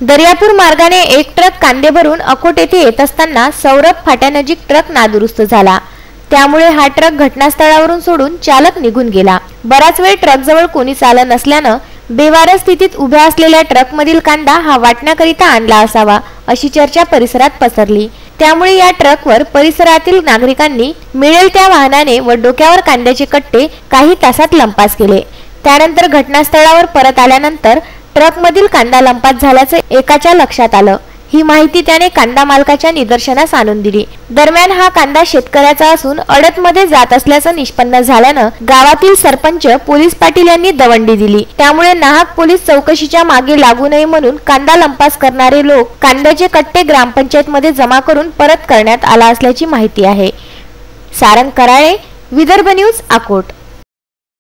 दर्यापूर मार्गाने एक ट्रक कांदे भरून अकोट येथे येत असताना सौरभ फाट्यानजीक ट्रक नादुरुस्त झाला। त्यामुळे हा ट्रक घटनास्थळावरून सोडून चालक निघून गेला। बराच वेळ ट्रकजवळ कोणीच आलं नसल्याने बेवारस स्थितीत उभ्या असलेल्या ट्रकमधील कांदा हा वाटण्याकरिता आणला असावा अशी चर्चा परिसरात पसरली। त्यामुळे या ट्रकवर परिसरातील नागरिकांनी मिळेल त्या वाहनाने व डोक्यावर कांद्याचे कट्टे काही तासात लंपास केले। त्यानंतर घटनास्थळावर परत आल्यानंतर ट्रकमधील कांदा लंपास झाल्याचे एकाच्या लक्षात आलं। ही माहिती त्याने कांदा मालकाच्या निदर्शनास आणून दिली। दरम्यान हा कांदा शेतकऱ्याचा असून अडतमध्ये जात असल्याचं निष्पन्न झाल्यानं गावातील सरपंच पोलीस पाटील यांनी दवंडी दिली। त्यामुळे नाहक पोलीस चौकशीच्या मागे लागू नये म्हणून कांदा लंपास करणारे लोक कांद्याचे कट्टे ग्रामपंचायत मध्ये जमा करून परत करण्यात आला असल्याची माहिती आहे। सारंग कराळे, विदर्भ न्यूज, अकोट।